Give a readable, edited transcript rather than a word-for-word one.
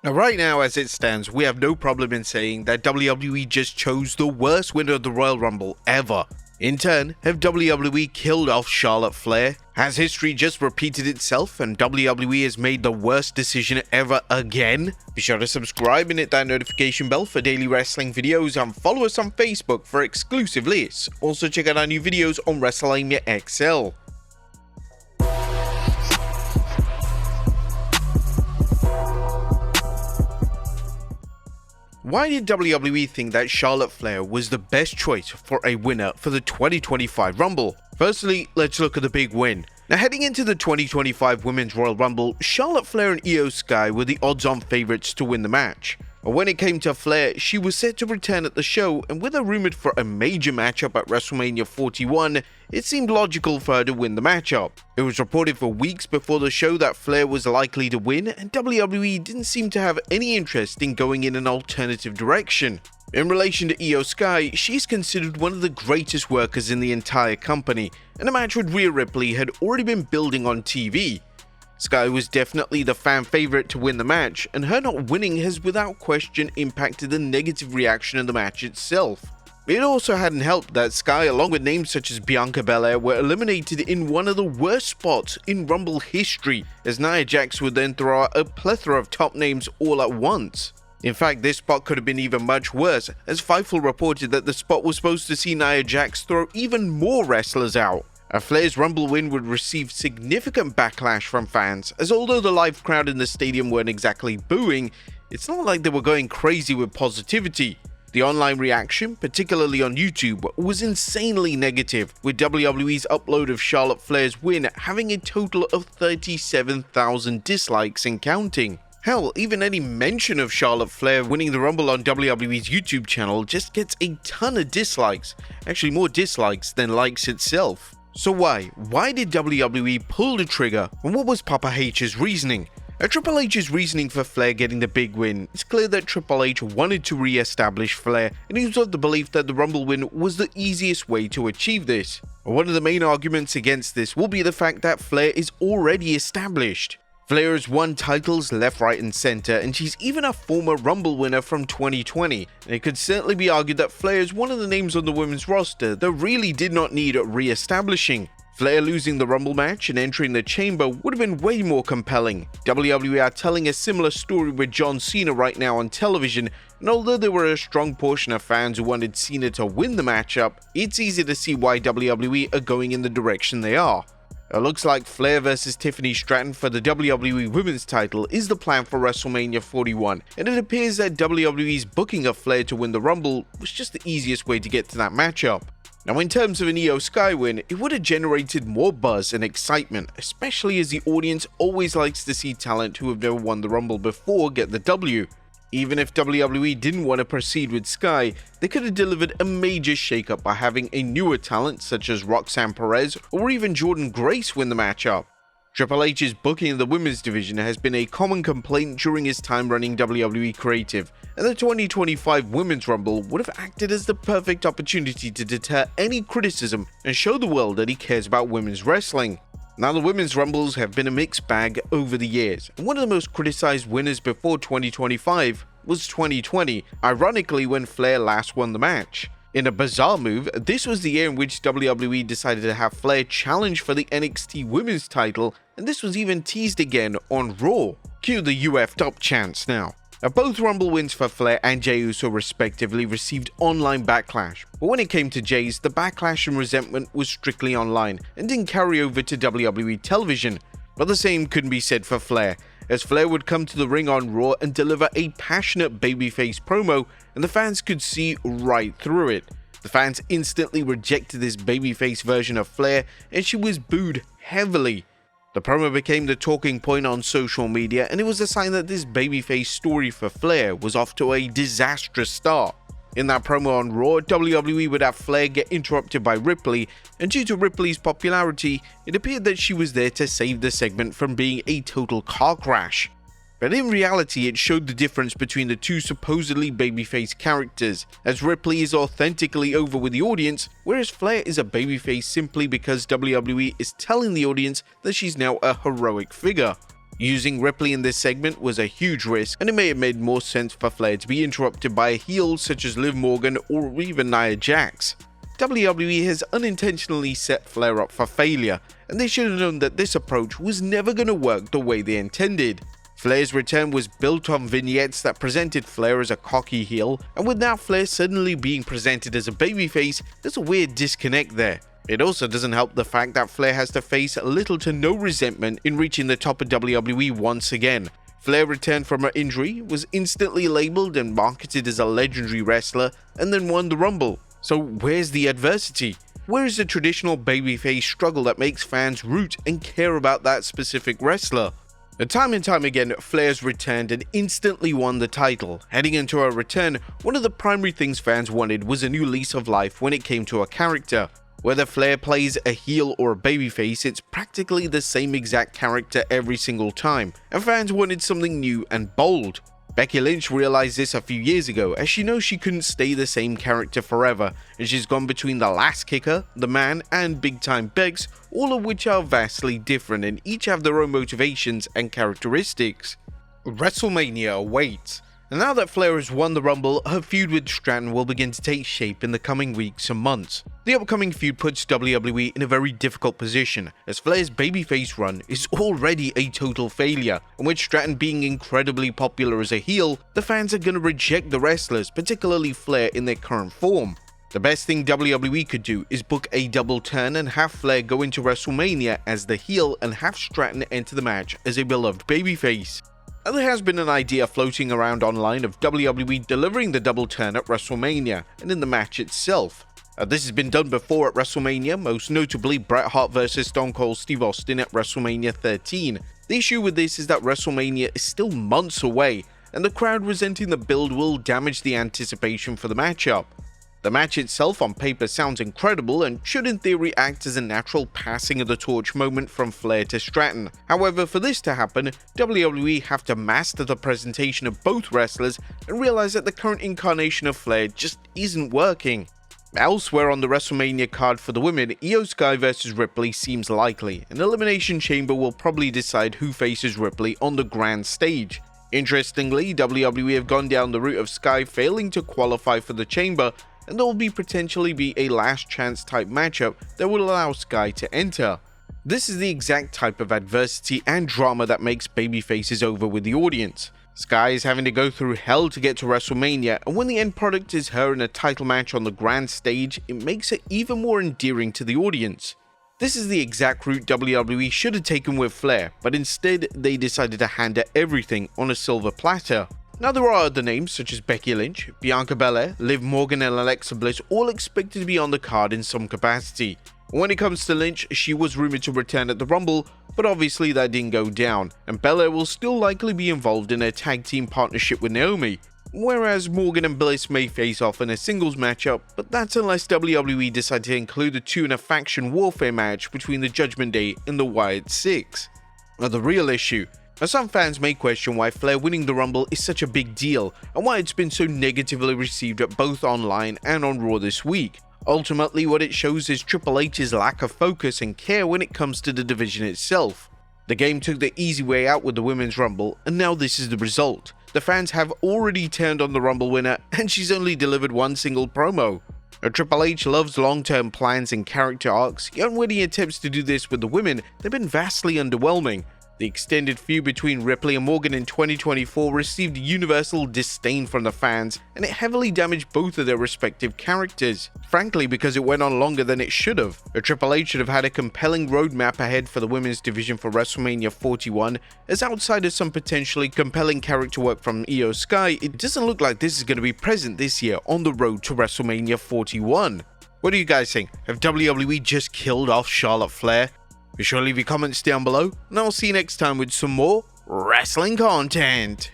Now, right now, as it stands, we have no problem in saying that WWE just chose the worst winner of the Royal Rumble ever. In turn, have WWE killed off Charlotte Flair? Has history just repeated itself and WWE has made the worst decision ever again? Be sure to subscribe and hit that notification bell for daily wrestling videos and follow us on Facebook for exclusive lists. Also check out our new videos on Wrestlelamia XL. Why did WWE think that Charlotte Flair was the best choice for a winner for the 2025 Rumble? Firstly, let's look at the big win. Now, heading into the 2025 Women's Royal Rumble, Charlotte Flair and Io Sky were the odds-on favorites to win the match. But when it came to Flair, she was set to return at the show, and with her rumored for a major matchup at WrestleMania 41, it seemed logical for her to win the matchup. It was reported for weeks before the show that Flair was likely to win, and WWE didn't seem to have any interest in going in an alternative direction. In relation to Io Sky, she's considered one of the greatest workers in the entire company, and a match with Rhea Ripley had already been building on TV. Sky was definitely the fan favorite to win the match, and her not winning has without question impacted the negative reaction of the match itself. It also hadn't helped that Sky, along with names such as Bianca Belair, were eliminated in one of the worst spots in Rumble history, as Nia Jax would then throw out a plethora of top names all at once. In fact, this spot could have been even much worse, as Fightful reported that the spot was supposed to see Nia Jax throw even more wrestlers out. A Flair's Rumble win would receive significant backlash from fans, as although the live crowd in the stadium weren't exactly booing, it's not like they were going crazy with positivity. The online reaction, particularly on YouTube, was insanely negative, with WWE's upload of Charlotte Flair's win having a total of 37,000 dislikes and counting. Hell, even any mention of Charlotte Flair winning the Rumble on WWE's YouTube channel just gets a ton of dislikes, actually more dislikes than likes itself. So why did WWE pull the trigger, and what was Papa H's reasoning? Triple H's reasoning for Flair getting the big win. It's clear that Triple H wanted to re-establish Flair, and he was of the belief that the Rumble win was the easiest way to achieve this. One of the main arguments against this will be the fact that Flair is already established. Flair has won titles left, right, and center, and she's even a former Rumble winner from 2020, and it could certainly be argued that Flair is one of the names on the women's roster that really did not need re-establishing. Flair losing the Rumble match and entering the Chamber would have been way more compelling. WWE are telling a similar story with John Cena right now on television, and although there were a strong portion of fans who wanted Cena to win the matchup, it's easy to see why WWE are going in the direction they are. It looks like Flair vs Tiffany Stratton for the WWE Women's title is the plan for WrestleMania 41, and it appears that WWE's booking of Flair to win the Rumble was just the easiest way to get to that matchup. Now, in terms of an Io Sky win, it would have generated more buzz and excitement, especially as the audience always likes to see talent who have never won the Rumble before get the W. Even if WWE didn't want to proceed with Sky, they could have delivered a major shakeup by having a newer talent such as Roxanne Perez or even Jordynne Grace win the matchup. Triple H's booking of the women's division has been a common complaint during his time running WWE Creative, and the 2025 Women's Rumble would have acted as the perfect opportunity to deter any criticism and show the world that he cares about women's wrestling. Now, the Women's Rumbles have been a mixed bag over the years, and one of the most criticized winners before 2025 was 2020, ironically when Flair last won the match. In a bizarre move, this was the year in which WWE decided to have Flair challenge for the NXT Women's title, and this was even teased again on Raw. Cue the UF'd up chants now. Both Rumble wins for Flair and Jey Uso respectively received online backlash, but when it came to Jey's, the backlash and resentment was strictly online and didn't carry over to WWE television. But the same couldn't be said for Flair, as Flair would come to the ring on Raw and deliver a passionate babyface promo, and the fans could see right through it. The fans instantly rejected this babyface version of Flair, and she was booed heavily. The promo became the talking point on social media, and it was a sign that this babyface story for Flair was off to a disastrous start. In that promo on Raw, WWE would have Flair get interrupted by Ripley, and due to Ripley's popularity, it appeared that she was there to save the segment from being a total car crash. But in reality, it showed the difference between the two supposedly babyface characters, as Ripley is authentically over with the audience, whereas Flair is a babyface simply because WWE is telling the audience that she's now a heroic figure. Using Ripley in this segment was a huge risk, and it may have made more sense for Flair to be interrupted by a heel such as Liv Morgan or even Nia Jax. WWE has unintentionally set Flair up for failure, and they should have known that this approach was never going to work the way they intended. Flair's return was built on vignettes that presented Flair as a cocky heel, and with now Flair suddenly being presented as a babyface, there's a weird disconnect there. It also doesn't help the fact that Flair has to face little to no resentment in reaching the top of WWE once again. Flair returned from her injury, was instantly labeled and marketed as a legendary wrestler, and then won the Rumble. So where's the adversity? Where is the traditional babyface struggle that makes fans root and care about that specific wrestler? Time and time again, Flair's returned and instantly won the title. Heading into her return, one of the primary things fans wanted was a new lease of life when it came to a character. Whether Flair plays a heel or a babyface, it's practically the same exact character every single time, and fans wanted something new and bold. Becky Lynch realized this a few years ago, as she knows she couldn't stay the same character forever, and she's gone between the Last Kicker, the Man, and Big Time Bex, all of which are vastly different and each have their own motivations and characteristics. WrestleMania awaits, and now that Flair has won the Rumble, her feud with Stratton will begin to take shape in the coming weeks and months. The upcoming feud puts WWE in a very difficult position, as Flair's babyface run is already a total failure, and with Stratton being incredibly popular as a heel, the fans are going to reject the wrestlers, particularly Flair in their current form. The best thing WWE could do is book a double turn and have Flair go into WrestleMania as the heel and have Stratton enter the match as a beloved babyface. Now, there has been an idea floating around online of WWE delivering the double turn at WrestleMania and in the match itself. This has been done before at WrestleMania, most notably Bret Hart vs Stone Cold Steve Austin at WrestleMania 13. The issue with this is that WrestleMania is still months away, and the crowd resenting the build will damage the anticipation for the matchup. The match itself on paper sounds incredible and should in theory act as a natural passing of the torch moment from Flair to Stratton. However, for this to happen, WWE have to master the presentation of both wrestlers and realize that the current incarnation of Flair just isn't working. Elsewhere on the WrestleMania card for the women, Io Sky vs Ripley seems likely. An Elimination Chamber will probably decide who faces Ripley on the grand stage. Interestingly, WWE have gone down the route of Sky failing to qualify for the Chamber, and there will potentially be a last chance type matchup that will allow Sky to enter. This is the exact type of adversity and drama that makes babyfaces over with the audience. Sky is having to go through hell to get to WrestleMania, and when the end product is her in a title match on the grand stage, it makes it even more endearing to the audience. This is the exact route WWE should have taken with Flair, but instead they decided to hand her everything on a silver platter. Now, there are other names such as Becky Lynch, Bianca Belair, Liv Morgan and Alexa Bliss all expected to be on the card in some capacity. When it comes to Lynch, she was rumored to return at the Rumble, but obviously that didn't go down, and Belair will still likely be involved in a tag team partnership with Naomi, whereas Morgan and Bliss may face off in a singles matchup, but that's unless WWE decide to include the two in a faction warfare match between the Judgment Day and the Wyatt Six. Now, the real issue. Now, some fans may question why Flair winning the Rumble is such a big deal, and why it's been so negatively received at both online and on Raw this week. Ultimately, what it shows is Triple H's lack of focus and care when it comes to the division itself. The game took the easy way out with the Women's Rumble, and now this is the result. The fans have already turned on the Rumble winner, and she's only delivered one single promo. Triple H loves long-term plans and character arcs, yet when he attempts to do this with the women, they've been vastly underwhelming. The extended feud between Ripley and Morgan in 2024 received universal disdain from the fans, and it heavily damaged both of their respective characters. Frankly, because it went on longer than it should have. Triple H should have had a compelling roadmap ahead for the women's division for WrestleMania 41, as outside of some potentially compelling character work from Io Sky, it doesn't look like this is going to be present this year on the road to WrestleMania 41. What do you guys think? Have WWE just killed off Charlotte Flair? Be sure to leave your comments down below, and I'll see you next time with some more wrestling content.